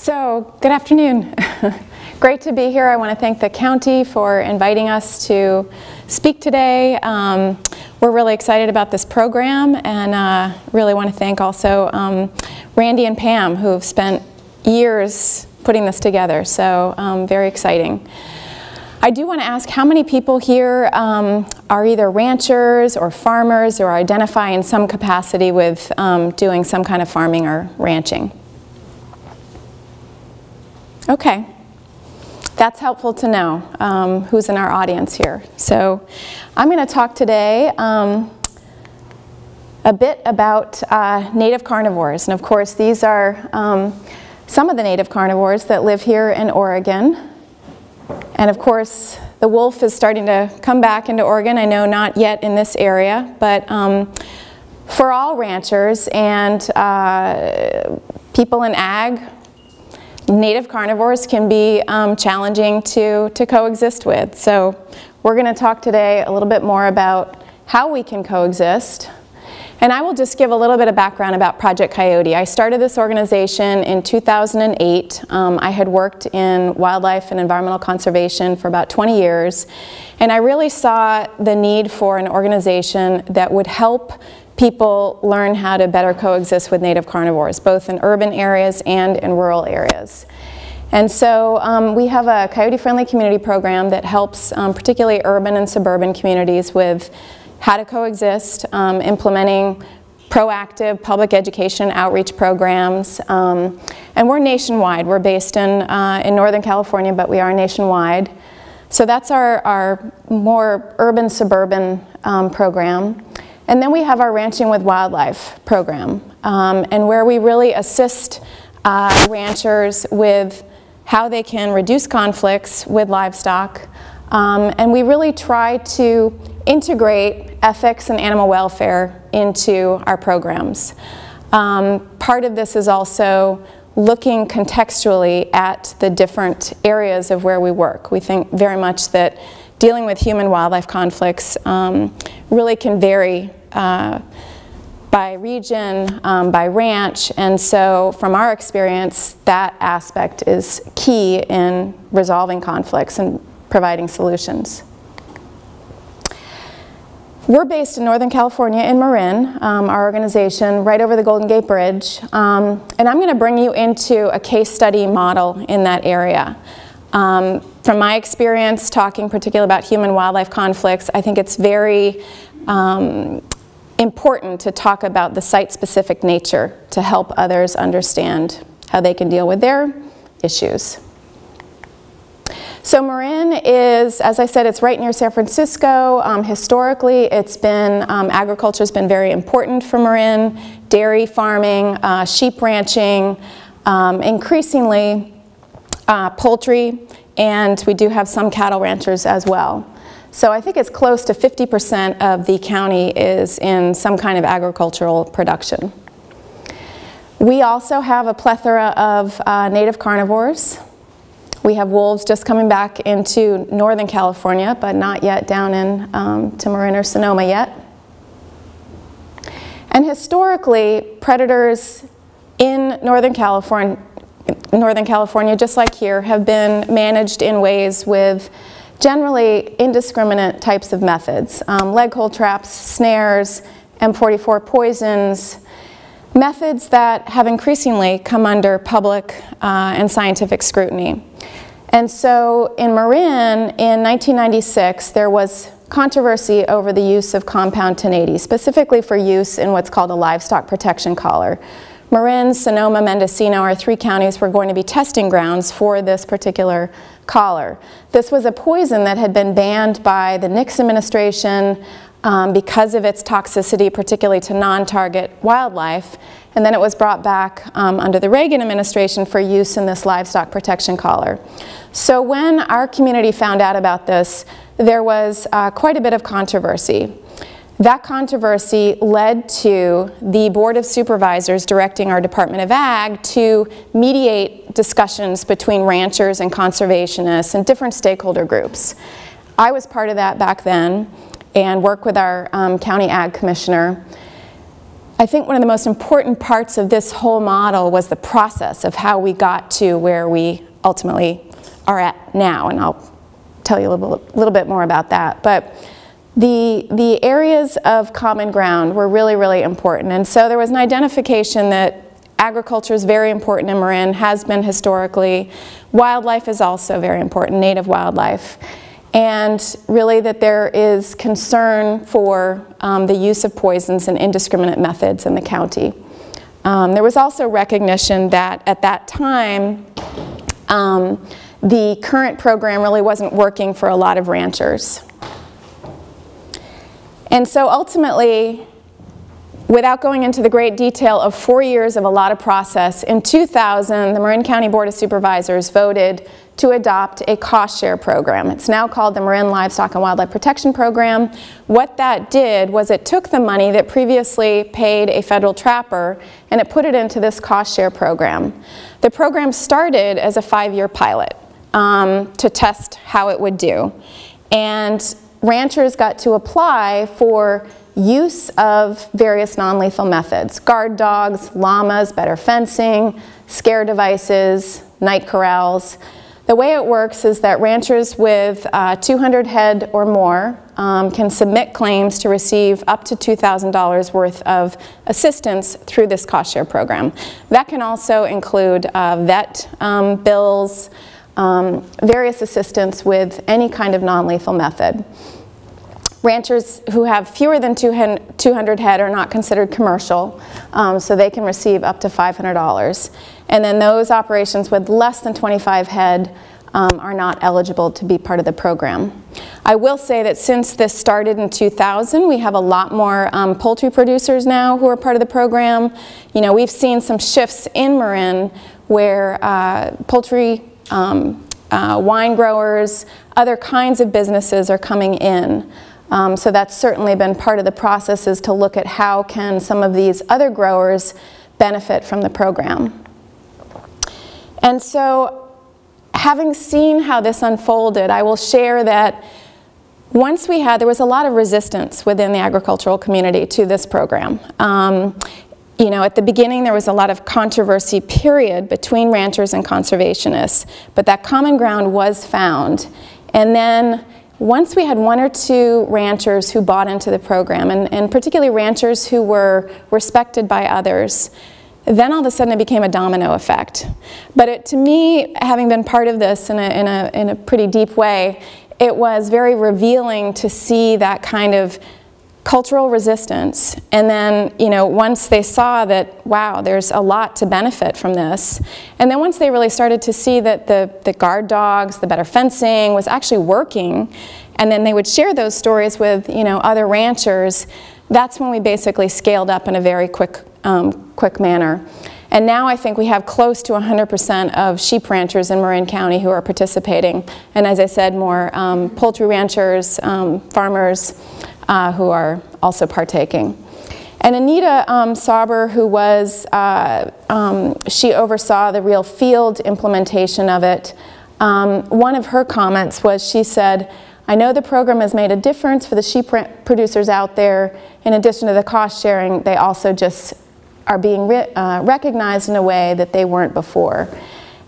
So, good afternoon. Great to be here. I want to thank the county for inviting us to speak today. We're really excited about this program, and really want to thank also Randy and Pam, who have spent years putting this together, so very exciting. I do want to ask how many people here are either ranchers or farmers or identify in some capacity with doing some kind of farming or ranching? Okay, that's helpful to know who's in our audience here. So I'm going to talk today a bit about native carnivores. And of course, these are some of the native carnivores that live here in Oregon. And of course, the wolf is starting to come back into Oregon. I know not yet in this area, but for all ranchers and people in ag, native carnivores can be challenging to coexist with. So we're going to talk today a little bit more about how we can coexist. And I will just give a little bit of background about Project Coyote. I started this organization in 2008. I had worked in wildlife and environmental conservation for about 20 years. And I really saw the need for an organization that would help people learn how to better coexist with native carnivores, both in urban areas and in rural areas. And so we have a coyote-friendly community program that helps particularly urban and suburban communities with how to coexist, implementing proactive public education outreach programs. And we're nationwide. We're based in Northern California, but we are nationwide. So that's our more urban-suburban program. And then we have our Ranching with Wildlife program, and where we really assist ranchers with how they can reduce conflicts with livestock. And we really try to integrate ethics and animal welfare into our programs. Part of this is also looking contextually at the different areas of where we work. We think very much that dealing with human-wildlife conflicts really can vary by region, by ranch, and so from our experience, that aspect is key in resolving conflicts and providing solutions. We're based in Northern California in Marin, our organization, right over the Golden Gate Bridge, and I'm going to bring you into a case study model in that area. From my experience talking particularly about human-wildlife conflicts, I think it's very important to talk about the site-specific nature to help others understand how they can deal with their issues. So Marin is, as I said, it's right near San Francisco. Historically, it's been, agriculture's been very important for Marin, dairy farming, sheep ranching, increasingly poultry, and we do have some cattle ranchers as well. So I think it's close to 50% of the county is in some kind of agricultural production. We also have a plethora of native carnivores. We have wolves just coming back into Northern California, but not yet down in to Marin or Sonoma yet. And historically, predators in Northern California, just like here, have been managed in ways with generally indiscriminate types of methods. Leg hold traps, snares, M44 poisons, methods that have increasingly come under public and scientific scrutiny. And so in Marin, in 1996, there was controversy over the use of compound 1080, specifically for use in what's called a livestock protection collar. Marin, Sonoma, Mendocino are three counties were going to be testing grounds for this particular collar. This was a poison that had been banned by the Nixon administration because of its toxicity, particularly to non-target wildlife, and then it was brought back under the Reagan administration for use in this livestock protection collar. So when our community found out about this, there was quite a bit of controversy. That controversy led to the Board of Supervisors directing our Department of Ag to mediate discussions between ranchers and conservationists and different stakeholder groups. I was part of that back then and worked with our county ag commissioner I think one of the most important parts of this whole model was the process of how we got to where we ultimately are at now, and I'll tell you a little bit more about that. But the areas of common ground were really, really important, and so there was an identification that agriculture is very important in Marin, has been historically. Wildlife is also very important, native wildlife. And really that there is concern for the use of poisons and indiscriminate methods in the county. There was also recognition that at that time, the current program really wasn't working for a lot of ranchers. And so ultimately, without going into the great detail of 4 years of a lot of process, in 2000, the Marin County Board of Supervisors voted to adopt a cost share program. It's now called the Marin Livestock and Wildlife Protection Program. What that did was it took the money that previously paid a federal trapper and it put it into this cost share program. The program started as a 5-year pilot to test how it would do. And ranchers got to apply for use of various non-lethal methods: guard dogs, llamas, better fencing, scare devices, night corrals. The way it works is that ranchers with 200 head or more can submit claims to receive up to $2,000 worth of assistance through this cost share program. That can also include vet bills, various assistance with any kind of non-lethal method. Ranchers who have fewer than 200 head are not considered commercial, so they can receive up to $500. And then those operations with less than 25 head are not eligible to be part of the program. I will say that since this started in 2000, we have a lot more poultry producers now who are part of the program. You know, we've seen some shifts in Marin where poultry, wine growers, other kinds of businesses are coming in. So that's certainly been part of the process, is to look at how can some of these other growers benefit from the program. And so, having seen how this unfolded, I will share that once there was a lot of resistance within the agricultural community to this program. You know, at the beginning there was a lot of controversy, period, between ranchers and conservationists, but that common ground was found. And then once we had 1 or 2 ranchers who bought into the program, and particularly ranchers who were respected by others, then all of a sudden it became a domino effect. But to me, having been part of this in a pretty deep way, it was very revealing to see that kind of cultural resistance. And then, you know, once they saw that, wow, there's a lot to benefit from this, and then once they really started to see that the guard dogs, the better fencing was actually working, and then they would share those stories with, you know, other ranchers, that's when we basically scaled up in a very quick manner. And now I think we have close to 100% of sheep ranchers in Marin County who are participating. And as I said, more poultry ranchers, farmers who are also partaking. And Anita Sauber, who was, she oversaw the real field implementation of it. One of her comments was, she said, "I know the program has made a difference for the sheep producers out there. In addition to the cost sharing, they also just are being recognized in a way that they weren't before."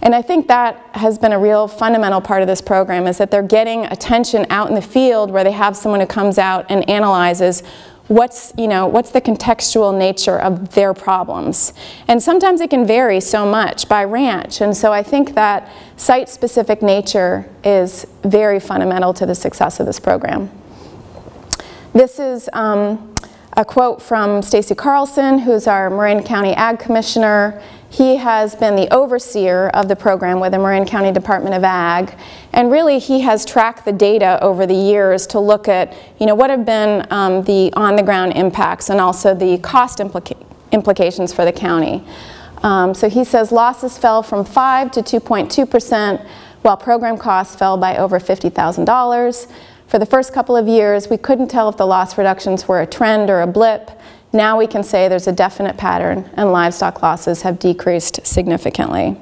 And I think that has been a real fundamental part of this program, is that they're getting attention out in the field where they have someone who comes out and analyzes what's the contextual nature of their problems. And sometimes it can vary so much by ranch, and so I think that site-specific nature is very fundamental to the success of this program. This is a quote from Stacy Carlson, who's our Marin County Ag Commissioner. He has been the overseer of the program with the Marin County Department of Ag, and really he has tracked the data over the years to look at, you know, what have been the on-the-ground impacts and also the cost implications for the county. So he says losses fell from 5 to 2.2%, while program costs fell by over $50,000. For the first couple of years, we couldn't tell if the loss reductions were a trend or a blip. Now we can say there's a definite pattern, and livestock losses have decreased significantly.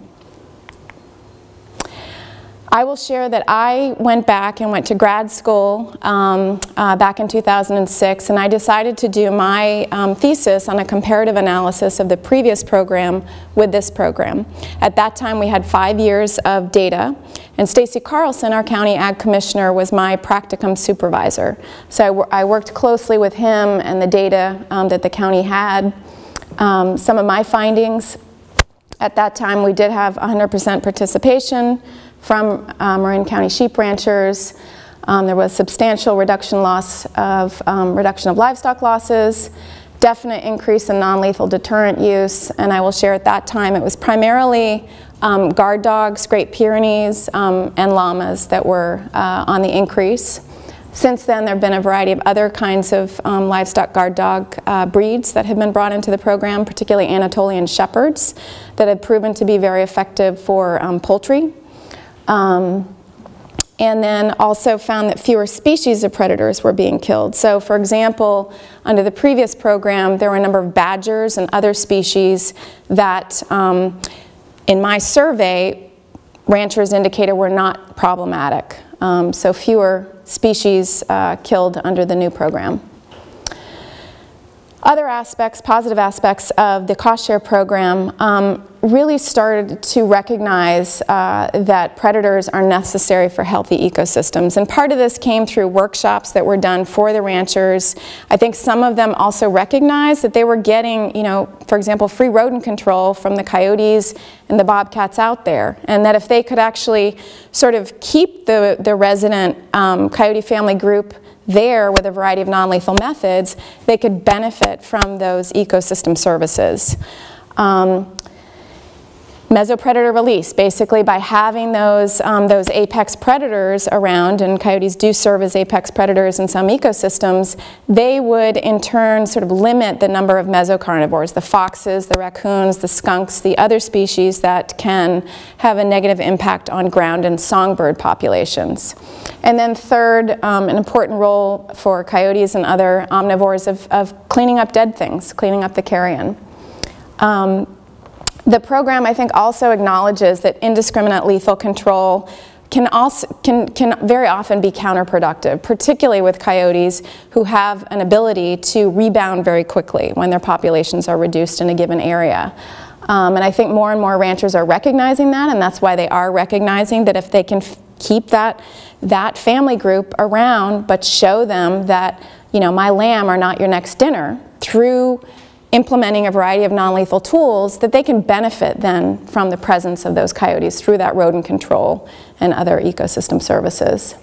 I will share that I went back and went to grad school back in 2006, and I decided to do my thesis on a comparative analysis of the previous program with this program. At that time, we had 5 years of data, and Stacy Carlson, our county ag commissioner, was my practicum supervisor. So I worked closely with him and the data that the county had. Some of my findings, at that time we did have 100% participation from Marin County sheep ranchers. There was substantial reduction of livestock losses, definite increase in non-lethal deterrent use, and I will share at that time it was primarily guard dogs, Great Pyrenees, and llamas that were on the increase. Since then, there have been a variety of other kinds of livestock guard dog breeds that have been brought into the program, particularly Anatolian shepherds, that have proven to be very effective for poultry. And then also found that fewer species of predators were being killed. So for example, under the previous program, there were a number of badgers and other species that, in my survey, ranchers indicated were not problematic. So fewer species killed under the new program. Other aspects, positive aspects of the cost share program really started to recognize that predators are necessary for healthy ecosystems. And part of this came through workshops that were done for the ranchers. I think some of them also recognized that they were getting, for example, free rodent control from the coyotes and the bobcats out there. And that if they could actually sort of keep the resident coyote family group there with a variety of non-lethal methods, they could benefit from those ecosystem services. Mesopredator release, basically by having those apex predators around, and coyotes do serve as apex predators in some ecosystems, they would in turn sort of limit the number of mesocarnivores, the foxes, the raccoons, the skunks, the other species that can have a negative impact on ground and songbird populations. And then third, an important role for coyotes and other omnivores of cleaning up dead things, cleaning up the carrion. The program, I think, also acknowledges that indiscriminate lethal control can very often be counterproductive, particularly with coyotes who have an ability to rebound very quickly when their populations are reduced in a given area. And I think more and more ranchers are recognizing that, and that's why they are recognizing that if they can keep that family group around, but show them that, my lamb are not your next dinner, through implementing a variety of non-lethal tools, that they can benefit then from the presence of those coyotes through that rodent control and other ecosystem services.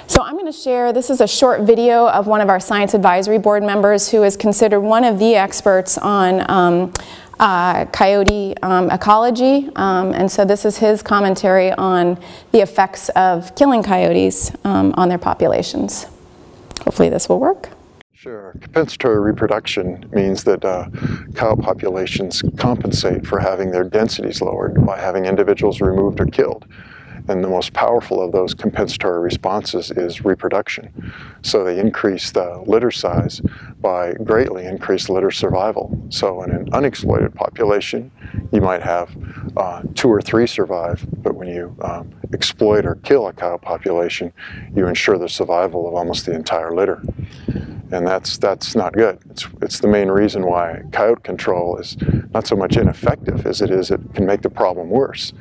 So I'm going to share, this is a short video of one of our Science Advisory Board members who is considered one of the experts on coyote ecology, and so this is his commentary on the effects of killing coyotes on their populations. Hopefully this will work. Sure. Compensatory reproduction means that cow populations compensate for having their densities lowered by having individuals removed or killed. And the most powerful of those compensatory responses is reproduction. So they increase the litter size by greatly increased litter survival. So in an unexploited population, you might have 2 or 3 survive, but when you exploit or kill a cow population, you ensure the survival of almost the entire litter. And that's not good. It's the main reason why coyote control is not so much ineffective as it can make the problem worse.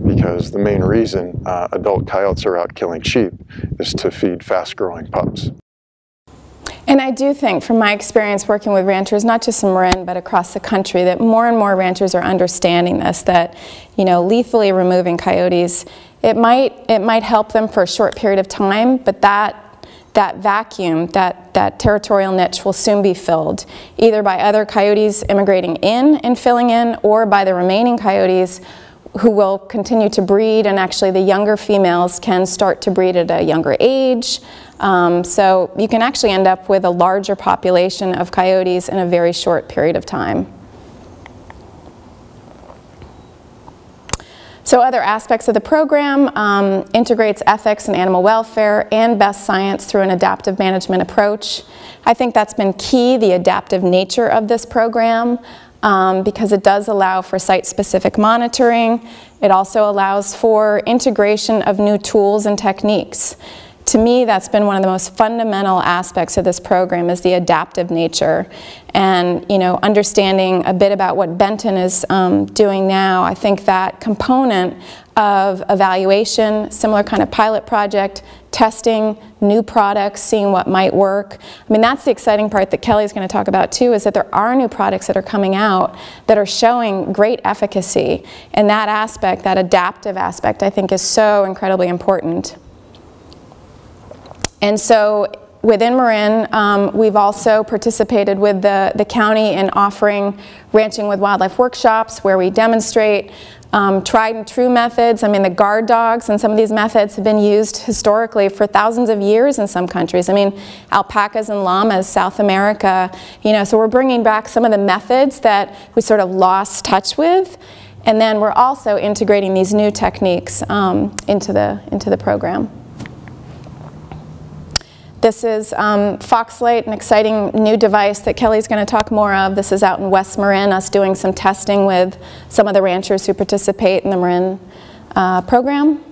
Because the main reason adult coyotes are out killing sheep is to feed fast-growing pups. And I do think, from my experience working with ranchers, not just in Marin, but across the country, that more and more ranchers are understanding this, that, lethally removing coyotes, it might help them for a short period of time, but that vacuum, that territorial niche will soon be filled, either by other coyotes immigrating in and filling in, or by the remaining coyotes who will continue to breed, and actually the younger females can start to breed at a younger age. So you can actually end up with a larger population of coyotes in a very short period of time. So other aspects of the program integrates ethics and animal welfare and best science through an adaptive management approach. I think that's been key, the adaptive nature of this program, because it does allow for site-specific monitoring It also allows for integration of new tools and techniques. To me, that's been one of the most fundamental aspects of this program, is the adaptive nature. And, you know, understanding a bit about what Benton is doing now, I think that component of evaluation, similar kind of pilot project, testing new products, seeing what might work. I mean, that's the exciting part that Kelly's going to talk about too, is that there are new products that are coming out that are showing great efficacy. And that aspect, that adaptive aspect, I think is so incredibly important. And so within Marin, we've also participated with the county in offering ranching with wildlife workshops where we demonstrate tried and true methods. I mean, the guard dogs and some of these methods have been used historically for thousands of years in some countries. I mean, alpacas and llamas, South America, you know, so we're bringing back some of the methods that we sort of lost touch with. And then we're also integrating these new techniques into the program. This is Foxlight, an exciting new device that Kelly's going to talk more of. This is out in West Marin, us doing some testing with some of the ranchers who participate in the Marin program.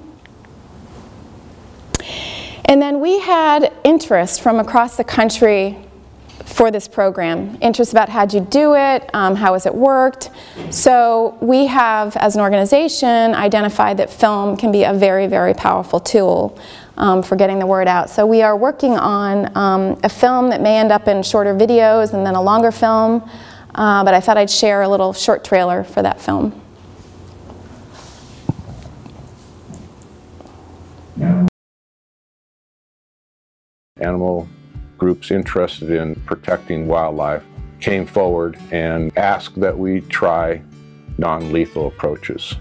And then we had interest from across the country for this program. Interest about how'd you do it, how has it worked. So we have, as an organization, identified that film can be a very, very powerful tool for getting the word out. So we are working on a film that may end up in shorter videos and then a longer film, but I thought I'd share a little short trailer for that film. Animal groups interested in protecting wildlife came forward and asked that we try non-lethal approaches.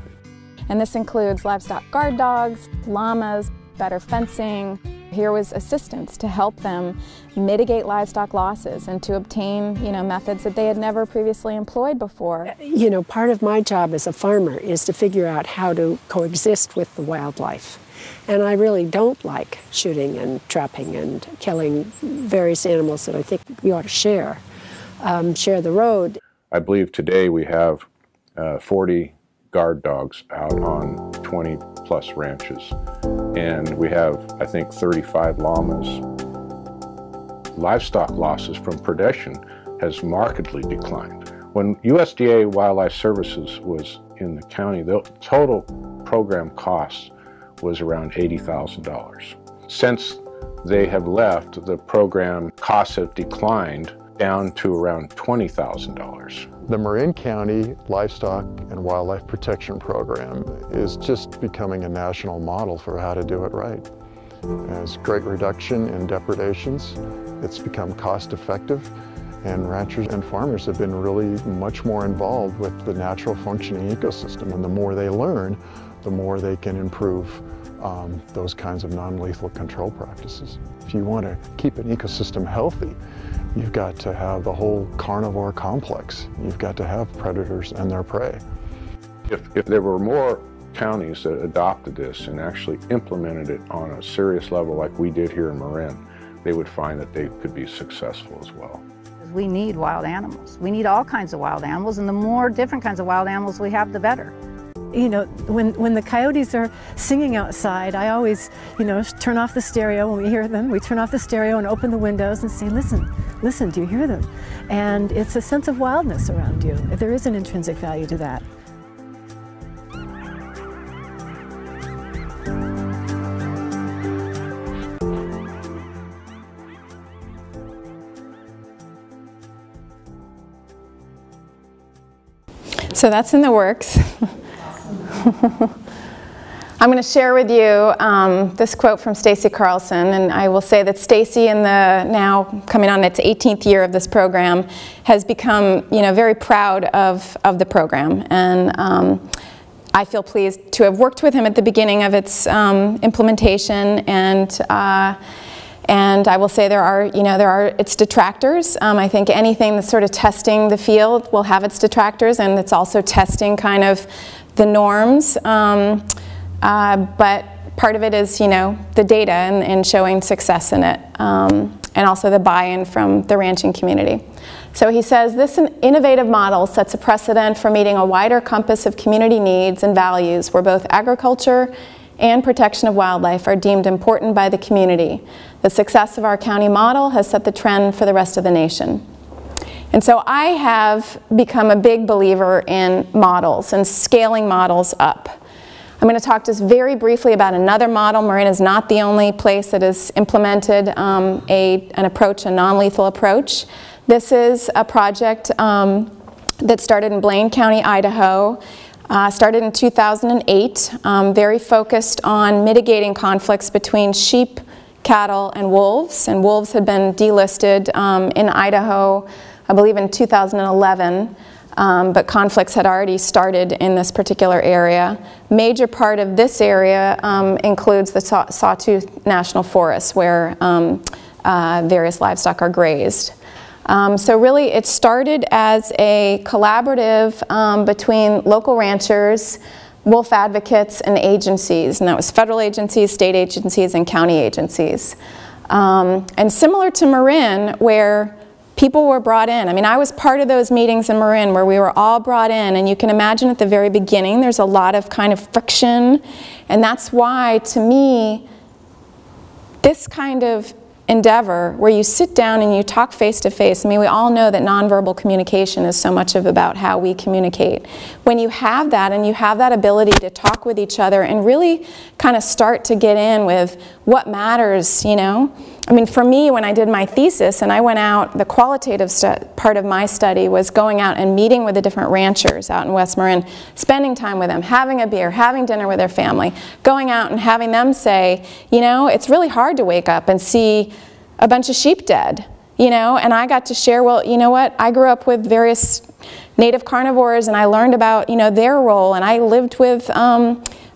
And this includes livestock guard dogs, llamas, better fencing. Here was assistance to help them mitigate livestock losses and to obtain, you know, methods that they had never previously employed before. You know, part of my job as a farmer is to figure out how to coexist with the wildlife. And I really don't like shooting and trapping and killing various animals that I think we ought to share the road. I believe today we have 40 guard dogs out on 20+ ranches. And we have, I think, 35 llamas. Livestock losses from predation has markedly declined. When USDA Wildlife Services was in the county, the total program cost was around $80,000. Since they have left, the program costs have declined down to around $20,000. The Marin County Livestock and Wildlife Protection Program is just becoming a national model for how to do it right. There's great reduction in depredations. It's become cost effective, and ranchers and farmers have been really much more involved with the natural functioning ecosystem. And the more they learn, the more they can improve those kinds of non-lethal control practices. If you want to keep an ecosystem healthy, you've got to have the whole carnivore complex. You've got to have predators and their prey. If there were more counties that adopted this and actually implemented it on a serious level like we did here in Marin, they would find that they could be successful as well. We need wild animals. We need all kinds of wild animals, and the more different kinds of wild animals we have, the better. You know, when the coyotes are singing outside, I always, you know, turn off the stereo when we hear them. We turn off the stereo and open the windows and say, listen, listen, do you hear them? And it's a sense of wildness around you. There is an intrinsic value to that. So that's in the works. I'm going to share with you this quote from Stacy Carlson, and I will say that Stacy, in the now coming on its 18th year of this program, has become, you know, very proud of the program, and I feel pleased to have worked with him at the beginning of its implementation, and I will say there are its detractors. I think anything that's sort of testing the field will have its detractors, and it's also testing kind of the norms. But part of it is, you know, the data and showing success in it. and also the buy-in from the ranching community. So he says, this innovative model sets a precedent for meeting a wider compass of community needs and values where both agriculture and protection of wildlife are deemed important by the community. The success of our county model has set the trend for the rest of the nation. And so I have become a big believer in models and scaling models up. I'm going to talk just very briefly about another model. Marin is not the only place that has implemented an approach, a non-lethal approach. This is a project that started in Blaine County, Idaho. Started in 2008, very focused on mitigating conflicts between sheep, cattle, and wolves. And wolves had been delisted in Idaho, I believe in 2011, but conflicts had already started in this particular area. Major part of this area includes the Sawtooth National Forest, where various livestock are grazed. So really it started as a collaborative between local ranchers, wolf advocates, and agencies, and that was federal agencies, state agencies, and county agencies. And similar to Marin, where people were brought in. I mean, I was part of those meetings in Marin where we were all brought in, and you can imagine at the very beginning there's a lot of kind of friction, and that's why, to me, this kind of endeavor where you sit down and you talk face to face. I mean, we all know that nonverbal communication is so much about how we communicate. When you have that and you have that ability to talk with each other and really kind of start to get in with what matters, you know. I mean, for me, when I did my thesis and I went out, the qualitative part of my study was going out and meeting with the different ranchers out in West Marin, spending time with them, having a beer, having dinner with their family, going out and having them say, you know, it's really hard to wake up and see a bunch of sheep dead, you know, and I got to share, well, you know what, I grew up with various native carnivores and I learned about, you know, their role, and I lived with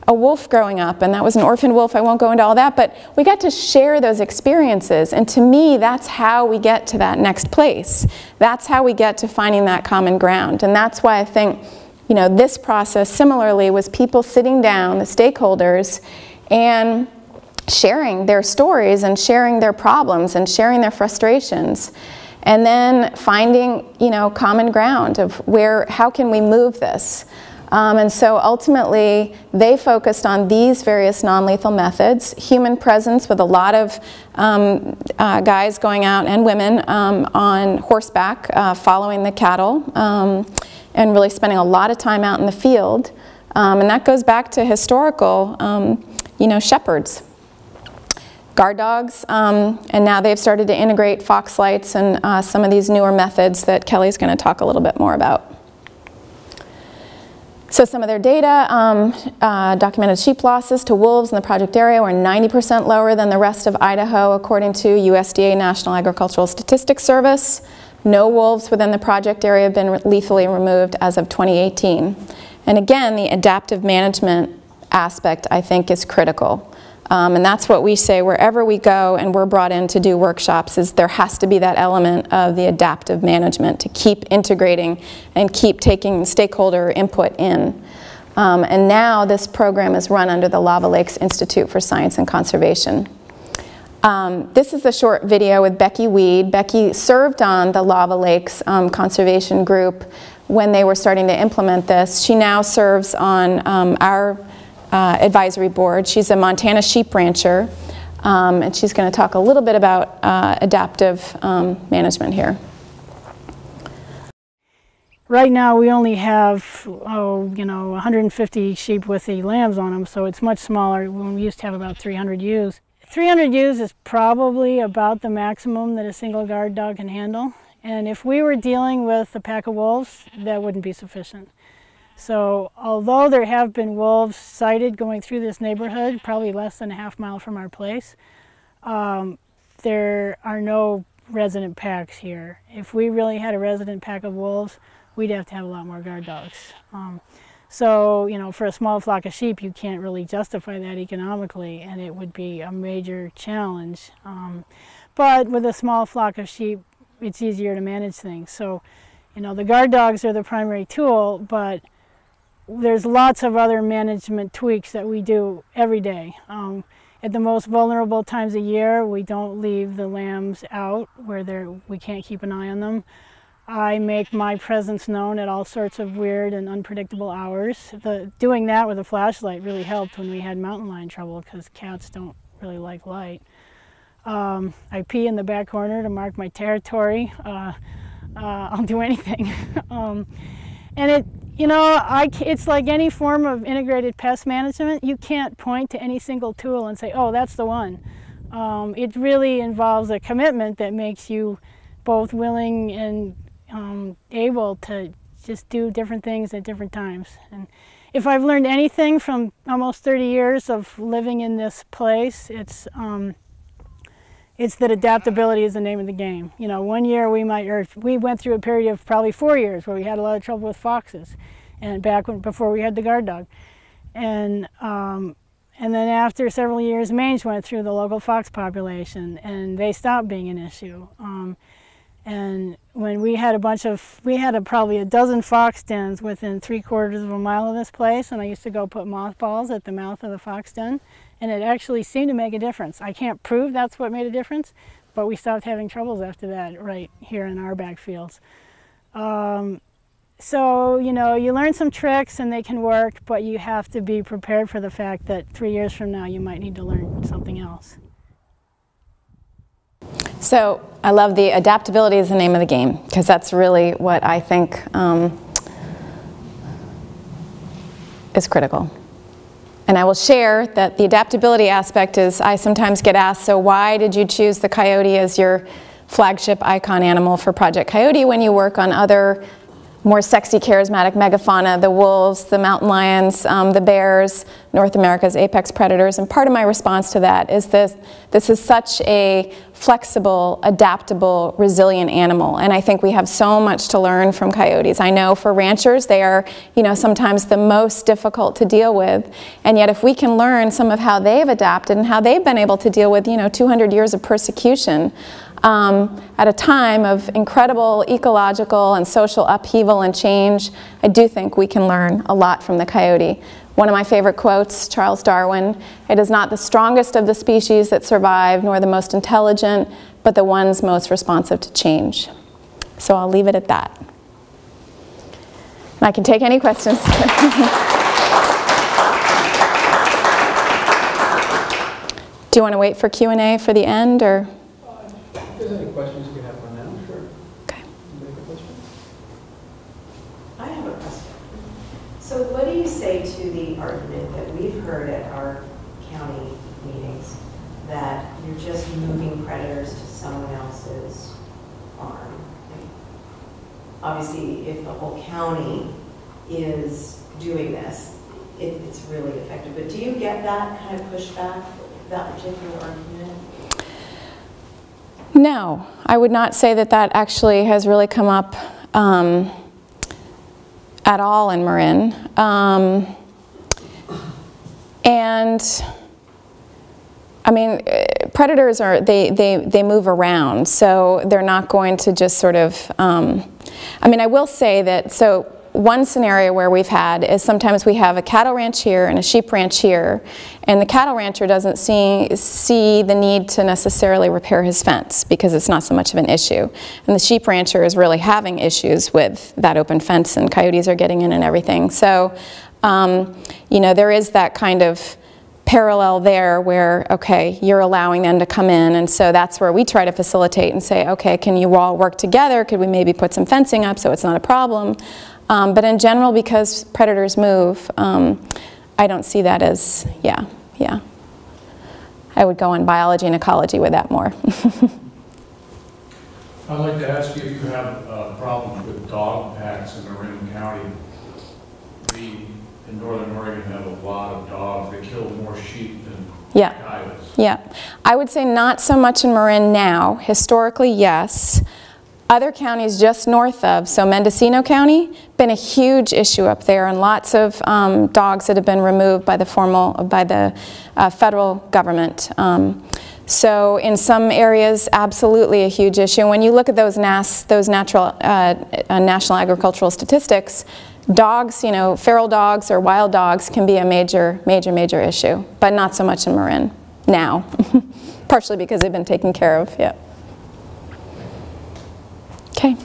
a wolf growing up, and that was an orphan wolf. I won't go into all that, but we got to share those experiences, and to me, that's how we get to that next place. That's how we get to finding that common ground, and that's why I think, you know, this process similarly was people sitting down, the stakeholders, and sharing their stories and sharing their problems and sharing their frustrations, and then finding, you know, common ground of how can we move this. And so ultimately, they focused on these various non-lethal methods, human presence with a lot of guys going out and women on horseback following the cattle and really spending a lot of time out in the field. And that goes back to historical, you know, shepherds. Guard dogs, and now they've started to integrate Foxlights and some of these newer methods that Kelly's going to talk a little bit more about. So some of their data, documented sheep losses to wolves in the project area were 90% lower than the rest of Idaho, according to USDA National Agricultural Statistics Service. No wolves within the project area have been lethally removed as of 2018. And again, the adaptive management aspect, I think, is critical. And that's what we say wherever we go and we're brought in to do workshops, is there has to be that element of the adaptive management to keep integrating and keep taking stakeholder input in. And now this program is run under the Lava Lakes Institute for Science and Conservation. This is a short video with Becky Weed. Becky served on the Lava Lakes Conservation Group when they were starting to implement this. She now serves on our advisory board. She's a Montana sheep rancher, and she's going to talk a little bit about adaptive management here. Right now we only have, you know, 150 sheep with the lambs on them, so it's much smaller. When we used to have about 300 ewes. 300 ewes is probably about the maximum that a single guard dog can handle, and if we were dealing with a pack of wolves, that wouldn't be sufficient. So although there have been wolves sighted going through this neighborhood, probably less than a half mile from our place, there are no resident packs here. If we really had a resident pack of wolves, we'd have to have a lot more guard dogs. So, you know, for a small flock of sheep, you can't really justify that economically, and it would be a major challenge. But with a small flock of sheep, it's easier to manage things. So, you know, the guard dogs are the primary tool, but there's lots of other management tweaks that we do every day. At the most vulnerable times of year, we don't leave the lambs out where we can't keep an eye on them. I make my presence known at all sorts of weird and unpredictable hours. Doing that with a flashlight really helped when we had mountain lion trouble because cats don't really like light. I pee in the back corner to mark my territory. I'll do anything. And it's like any form of integrated pest management. You can't point to any single tool and say, oh, that's the one. It really involves a commitment that makes you both willing and able to just do different things at different times. And if I've learned anything from almost 30 years of living in this place, it's that adaptability is the name of the game. You know, one year we went through a period of probably 4 years where we had a lot of trouble with foxes, and before we had the guard dog, and then after several years, mange went through the local fox population, and they stopped being an issue. And when we had probably a dozen fox dens within 3/4 of a mile of this place, and I used to go put mothballs at the mouth of the fox den, and it actually seemed to make a difference. I can't prove that's what made a difference, but we stopped having troubles after that right here in our backfields. So, you know, you learn some tricks and they can work, but you have to be prepared for the fact that 3 years from now you might need to learn something else. So I love the adaptability is the name of the game, because that's really what I think is critical. And I will share that the adaptability aspect is, I sometimes get asked, so why did you choose the coyote as your flagship icon animal for Project Coyote when you work on other more sexy, charismatic megafauna, the wolves, the mountain lions, the bears, North America's apex predators? And part of my response to that is this is such a flexible, adaptable, resilient animal. And I think we have so much to learn from coyotes. I know for ranchers, they are, you know, sometimes the most difficult to deal with. And yet if we can learn some of how they've adapted and how they've been able to deal with, you know, 200 years of persecution, at a time of incredible ecological and social upheaval and change, I do think we can learn a lot from the coyote. One of my favorite quotes, Charles Darwin, "It is not the strongest of the species that survive, nor the most intelligent, but the ones most responsive to change." So I'll leave it at that. And I can take any questions. Do you want to wait for Q&A for the end, or? If there's any questions, you can have one now, sure. Okay. I have a question. So what do you say to the argument that we've heard at our county meetings that you're just moving predators to someone else's farm? Like, obviously, if the whole county is doing this, it's really effective. But do you get that kind of pushback, that particular argument? No, I would not say that that actually has really come up at all in Marin. And I mean, predators they move around, so they're not going to just sort of, I mean, I will say that, so one scenario where we've had is sometimes we have a cattle ranch here and a sheep ranch here, and the cattle rancher doesn't see the need to necessarily repair his fence because it's not so much of an issue. And the sheep rancher is really having issues with that open fence, and coyotes are getting in and everything. So, you know, there is that kind of parallel there where, okay, you're allowing them to come in, and so that's where we try to facilitate and say, okay, can you all work together? Could we maybe put some fencing up so it's not a problem? But in general, because predators move, I don't see that as, yeah. I would go on biology and ecology with that more. I'd like to ask you if you have problems with dog packs in Marin County. We in Northern Oregon have a lot of dogs. They kill more sheep than coyotes. Yeah, I would say not so much in Marin now. Historically, yes. Other counties just north of, so Mendocino County, been a huge issue up there, and lots of dogs that have been removed by the federal government. So in some areas, absolutely a huge issue. When you look at those national agricultural statistics, dogs, you know, feral dogs or wild dogs can be a major issue, but not so much in Marin. now, partially because they've been taken care of. Yeah. Okay.